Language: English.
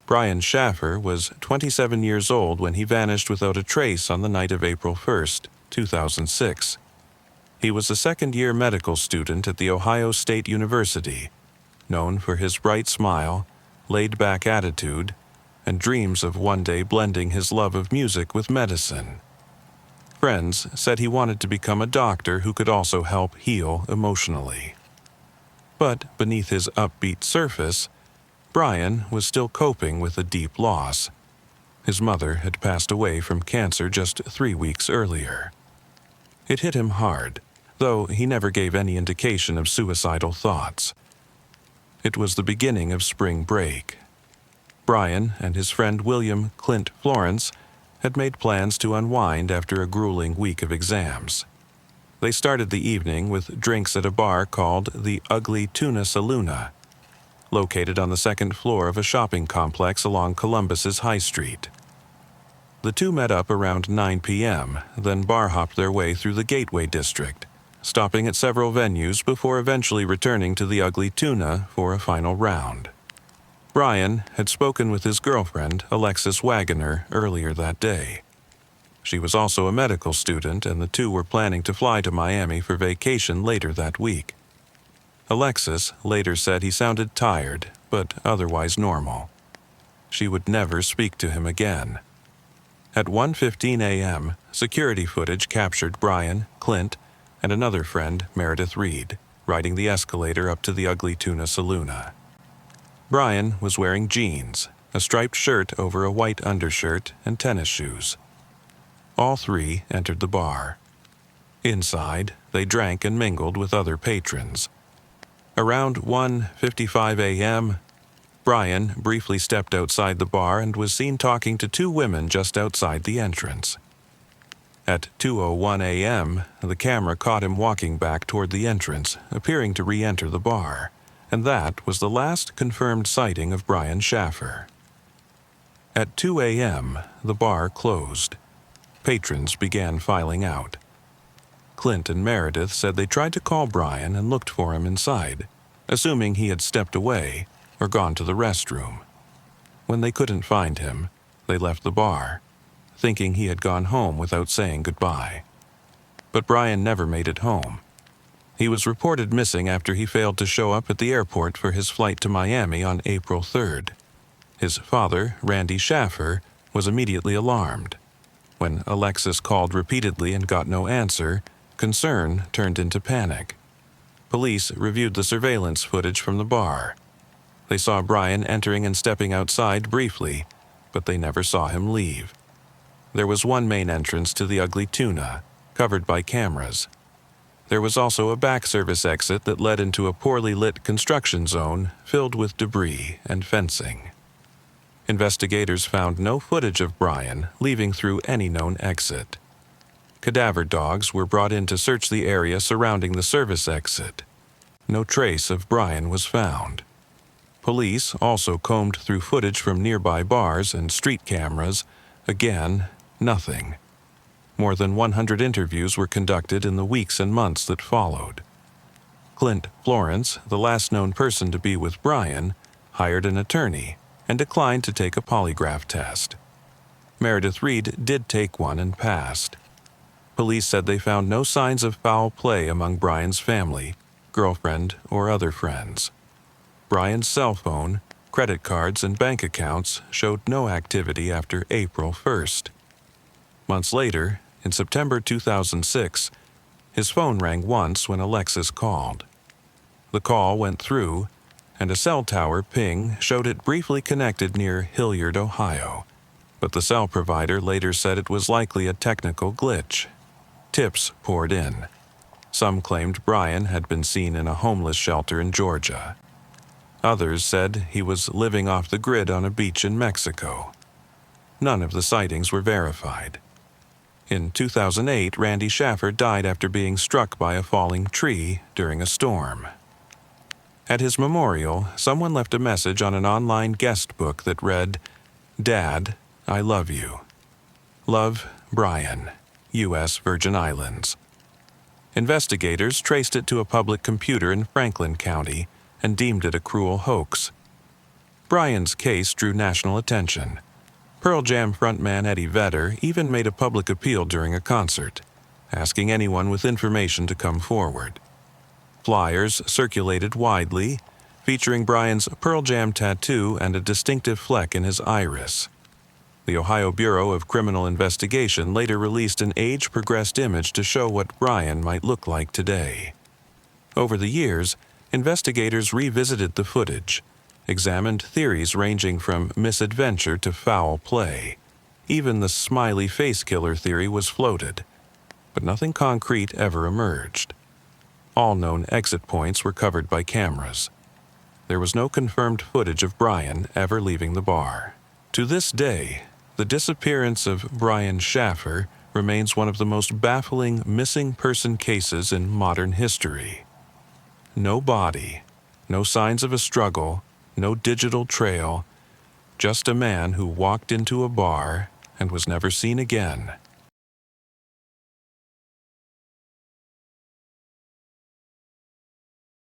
Brian Shaffer was 27 years old when he vanished without a trace on the night of April 1st, 2006. He was a second-year medical student at The Ohio State University, known for his bright smile, laid-back attitude, and dreams of one day blending his love of music with medicine. Friends said he wanted to become a doctor who could also help heal emotionally. But beneath his upbeat surface, Brian was still coping with a deep loss. His mother had passed away from cancer just 3 weeks earlier. It hit him hard, though he never gave any indication of suicidal thoughts. It was the beginning of spring break. Brian and his friend William Clint Florence had made plans to unwind after a grueling week of exams. They started the evening with drinks at a bar called the Ugly Tuna Saloona, located on the second floor of a shopping complex along Columbus's High Street. The two met up around 9 p.m., then bar-hopped their way through the Gateway District, stopping at several venues before eventually returning to the Ugly Tuna for a final round. Brian had spoken with his girlfriend, Alexis Wagoner, earlier that day. She was also a medical student, and the two were planning to fly to Miami for vacation later that week. Alexis later said he sounded tired, but otherwise normal. She would never speak to him again. At 1:15 a.m., security footage captured Brian, Clint, and another friend, Meredith Reed, riding the escalator up to the Ugly Tuna Saloona. Brian was wearing jeans, a striped shirt over a white undershirt, and tennis shoes. All three entered the bar. Inside, they drank and mingled with other patrons. Around 1:55 a.m., Brian briefly stepped outside the bar and was seen talking to two women just outside the entrance. At 2:01 a.m., the camera caught him walking back toward the entrance, appearing to re-enter the bar, and that was the last confirmed sighting of Brian Shaffer. At 2 a.m., the bar closed. Patrons began filing out. Clint and Meredith said they tried to call Brian and looked for him inside, assuming he had stepped away or gone to the restroom. When they couldn't find him, they left the bar, thinking he had gone home without saying goodbye. But Brian never made it home. He was reported missing after he failed to show up at the airport for his flight to Miami on April 3rd. His father, Randy Shaffer, was immediately alarmed. When Alexis called repeatedly and got no answer, concern turned into panic. Police reviewed the surveillance footage from the bar. They saw Brian entering and stepping outside briefly, but they never saw him leave. There was one main entrance to the Ugly Tuna, covered by cameras. There was also a back service exit that led into a poorly lit construction zone filled with debris and fencing. Investigators found no footage of Brian leaving through any known exit. Cadaver dogs were brought in to search the area surrounding the service exit. No trace of Brian was found. Police also combed through footage from nearby bars and street cameras. Again, nothing. More than 100 interviews were conducted in the weeks and months that followed. Clint Florence, the last known person to be with Brian, hired an attorney and declined to take a polygraph test. Meredith Reed did take one and passed. Police said they found no signs of foul play among Brian's family, girlfriend, or other friends. Brian's cell phone, credit cards, and bank accounts showed no activity after April 1st. Months later, in September 2006, his phone rang once when Alexis called. The call went through, and a cell tower ping showed it briefly connected near Hilliard, Ohio, but the cell provider later said it was likely a technical glitch. Tips poured in. Some claimed Brian had been seen in a homeless shelter in Georgia. Others said he was living off the grid on a beach in Mexico. None of the sightings were verified. In 2008, Randy Shaffer died after being struck by a falling tree during a storm. At his memorial, someone left a message on an online guest book that read, "Dad, I love you. Love, Brian, U.S. Virgin Islands." Investigators traced it to a public computer in Franklin County and deemed it a cruel hoax. Brian's case drew national attention. Pearl Jam frontman Eddie Vedder even made a public appeal during a concert, asking anyone with information to come forward. Flyers circulated widely, featuring Brian's Pearl Jam tattoo and a distinctive fleck in his iris. The Ohio Bureau of Criminal Investigation later released an age-progressed image to show what Brian might look like today. Over the years, investigators revisited the footage, examined theories ranging from misadventure to foul play. Even the smiley face killer theory was floated, but nothing concrete ever emerged. All known exit points were covered by cameras. There was no confirmed footage of Brian ever leaving the bar. To this day, the disappearance of Brian Shaffer remains one of the most baffling missing person cases in modern history. No body, no signs of a struggle, no digital trail, just a man who walked into a bar and was never seen again.